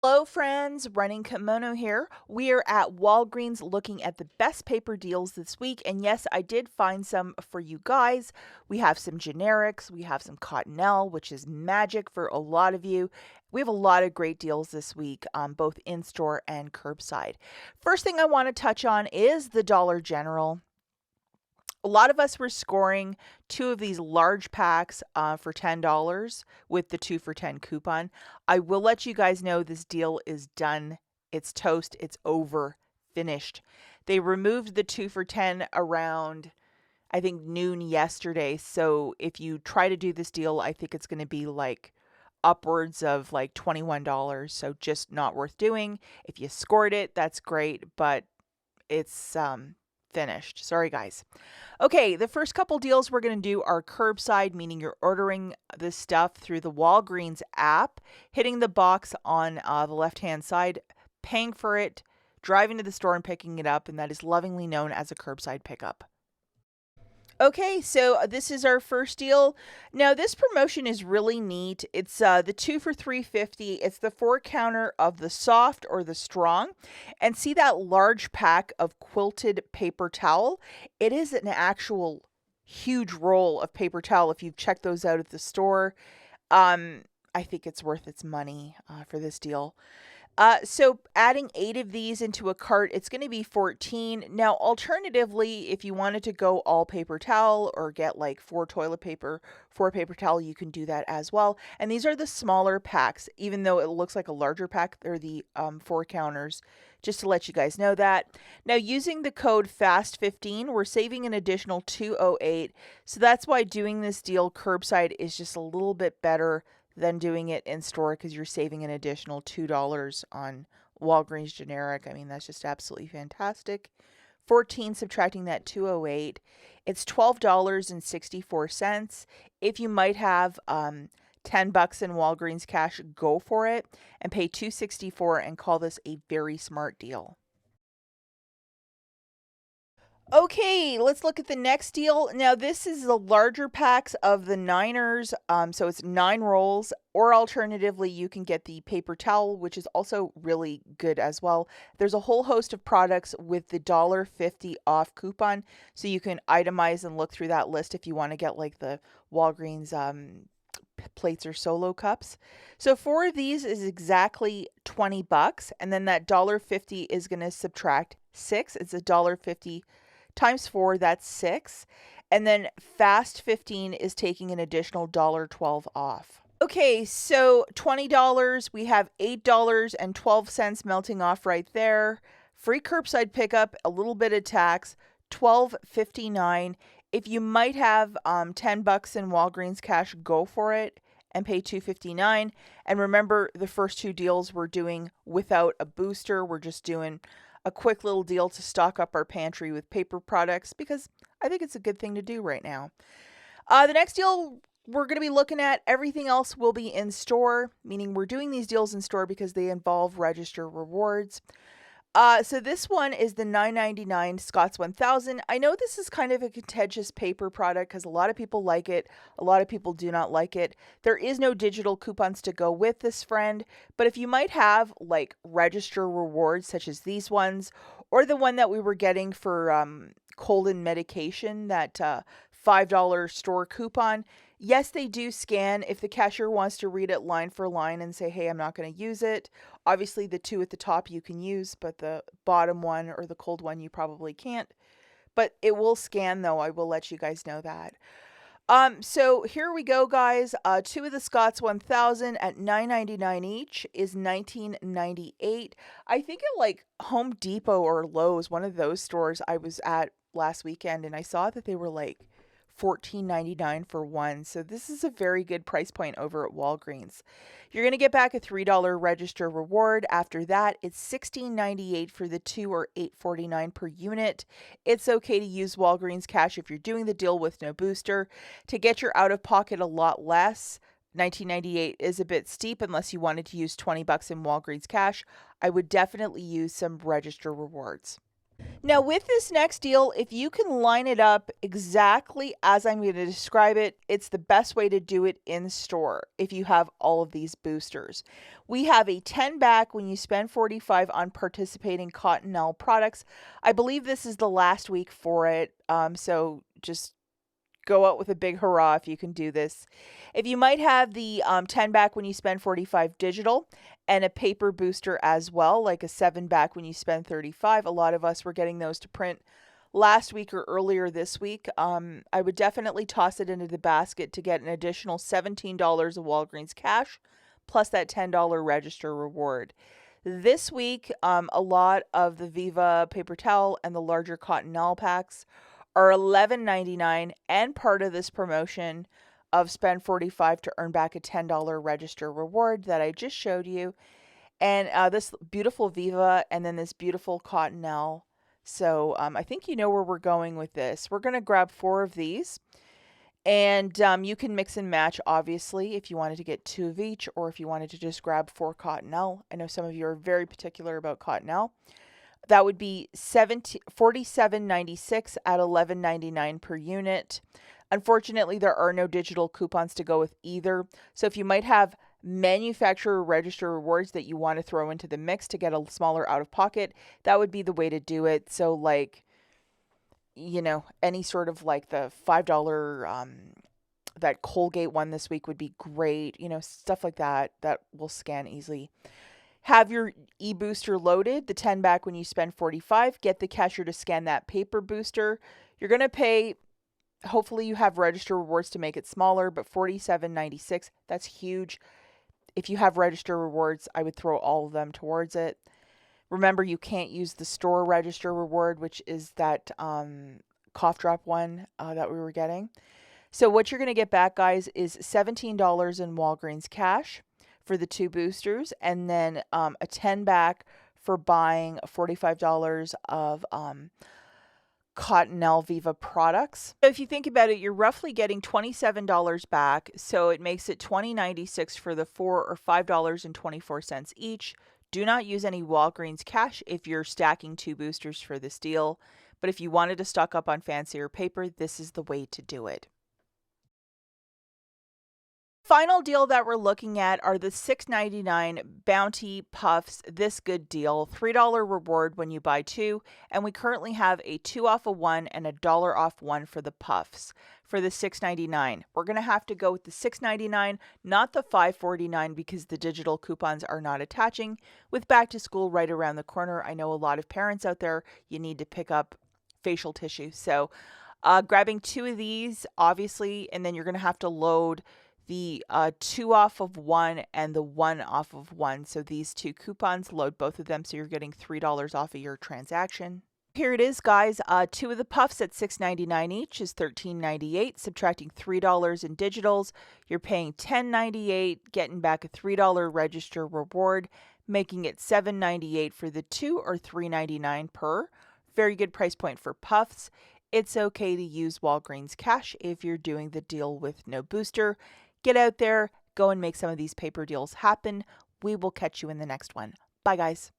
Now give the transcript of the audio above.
Hello friends, Running Kimono here. We are at Walgreens looking at the best paper deals this week, and yes, I did find some for you guys. We have some generics, we have some Cottonelle, which is magic for a lot of you. We have a lot of great deals this week, both in-store and curbside. First thing I want to touch on is the Dollar General. A lot of us were scoring two of these large packs for $10 with the 2 for 10 coupon. I will let you guys know this deal is done. It's toast. It's over. Finished. They removed the 2 for 10 around, I think, noon yesterday. So if you try to do this deal, I think it's going to be like upwards of like $21. So just not worth doing. If you scored it, that's great. But it's finished. Sorry, guys. Okay, the first couple deals we're going to do are curbside, meaning you're ordering this stuff through the Walgreens app, hitting the box on the left-hand side, paying for it, driving to the store and picking it up, and that is lovingly known as a curbside pickup. Okay, so this is our first deal. Now, this promotion is really neat. It's the 2 for $3.50. It's the 4-counter of the soft or the strong. And see that large pack of quilted paper towel? It is an actual huge roll of paper towel if you've checked those out at the store. I think it's worth its money for this deal. So adding 8 of these into a cart, it's going to be 14. Now, alternatively, if you wanted to go all paper towel or get like 4 toilet paper, 4 paper towel, you can do that as well. And these are the smaller packs, even though it looks like a larger pack, they're the 4 counters, just to let you guys know that. Now, using the code FAST15, we're saving an additional $2.08. So that's why doing this deal curbside is just a little bit better than doing it in store because you're saving an additional $2 on Walgreens generic. I mean, that's just absolutely fantastic. 14 subtracting that 208, it's $12.64. If you might have $10 in Walgreens cash, go for it and pay $2.64 and call this a very smart deal. Okay, let's look at the next deal. Now, this is the larger packs of the Niners. So it's 9 rolls, or alternatively, you can get the paper towel, which is also really good as well. There's a whole host of products with the $1.50 off coupon, so you can itemize and look through that list if you want to get like the Walgreens plates or solo cups. So 4 of these is exactly $20, and then that $1.50 is going to subtract 6. It's $1.50 times 4, that's 6. And then Fast 15 is taking an additional $1.12 off. Okay, so $20, we have $8.12 melting off right there. Free curbside pickup, a little bit of tax, $12.59. If you might have $10 in Walgreens cash, go for it and pay $2.59. And remember, the first 2 deals we're doing without a booster. We're just doing a quick little deal to stock up our pantry with paper products because I think it's a good thing to do right now. The next deal we're going to be looking at, everything else will be in store, meaning we're doing these deals in store because they involve register rewards. So this one is the $9.99 Scott's 1000. I know this is kind of a contentious paper product because a lot of people like it. A lot of people do not like it. There is no digital coupons to go with this, friend. But if you might have like register rewards such as these ones, or the one that we were getting for cold and medication, that $5 store coupon. Yes, they do scan if the cashier wants to read it line for line and say, hey, I'm not going to use it. Obviously, the 2 at the top you can use, but the bottom one or the cold one you probably can't. But it will scan, though. I will let you guys know that. So here we go, guys. 2 of the Scott's 1000 at $9.99 each is $19.98. I think at like Home Depot or Lowe's, one of those stores I was at last weekend, and I saw that they were like $14.99 for one. So this is a very good price point over at Walgreens. You're going to get back a $3 register reward. After that, it's $16.98 for the 2 or $8.49 per unit. It's okay to use Walgreens cash if you're doing the deal with no booster. To get your out-of-pocket a lot less, $19.98 is a bit steep unless you wanted to use $20 in Walgreens cash. I would definitely use some register rewards. Now, with this next deal, if you can line it up exactly as I'm going to describe it, it's the best way to do it in store if you have all of these boosters. We have a 10 back when you spend 45 on participating Cottonelle products. I believe this is the last week for it, so just go out with a big hurrah if you can do this. If you might have the 10 back when you spend 45 digital and a paper booster as well, like a 7 back when you spend 35. A lot of us were getting those to print last week or earlier this week. I would definitely toss it into the basket to get an additional $17 of Walgreens cash plus that $10 register reward. This week, a lot of the Viva paper towel and the larger Cottonelle packs are $11.99 and part of this promotion of spend 45 to earn back a $10 register reward that I just showed you. And this beautiful Viva and then this beautiful Cottonelle. So I think you know where we're going with this. We're going to grab 4 of these. And you can mix and match, obviously, if you wanted to get 2 of each or if you wanted to just grab 4 Cottonelle. I know some of you are very particular about Cottonelle. That would be $47.96 at $11.99 per unit. Unfortunately, there are no digital coupons to go with either. So if you might have manufacturer register rewards that you want to throw into the mix to get a smaller out of pocket, that would be the way to do it. So like, you know, any sort of like the $5 that Colgate one this week would be great. You know, stuff like that will scan easily. Have your e-booster loaded, the 10 back when you spend 45. Get the cashier to scan that paper booster. You're going to pay, hopefully you have register rewards to make it smaller, but $47.96, that's huge. If you have register rewards, I would throw all of them towards it. Remember, you can't use the store register reward, which is that cough drop one that we were getting. So what you're going to get back, guys, is $17 in Walgreens cash for the 2 boosters, and then a 10 back for buying $45 of Cottonelle Viva products. So if you think about it, you're roughly getting $27 back, so it makes it $20.96 for the 4 or $5.24 each. Do not use any Walgreens cash if you're stacking 2 boosters for this deal, but if you wanted to stock up on fancier paper, this is the way to do it. Final deal that we're looking at are the $6.99 Bounty Puffs This Good deal. $3 reward when you buy 2, and we currently have a 2 off of 1 and a $1 off 1 for the puffs for the $6.99. We're going to have to go with the $6.99, not the $5.49, because the digital coupons are not attaching. With back to school right around the corner, I know a lot of parents out there, you need to pick up facial tissue. So grabbing 2 of these, obviously, and then you're going to have to load the 2 off of 1 and the 1 off of 1. So these 2 coupons, load both of them so you're getting $3 off of your transaction. Here it is, guys. 2 of the puffs at $6.99 each is $13.98. Subtracting $3 in digitals, you're paying $10.98, getting back a $3 register reward, making it $7.98 for the 2 or $3.99 per. Very good price point for puffs. It's okay to use Walgreens cash if you're doing the deal with no booster. Get out there, go and make some of these paper deals happen. We will catch you in the next one. Bye, guys.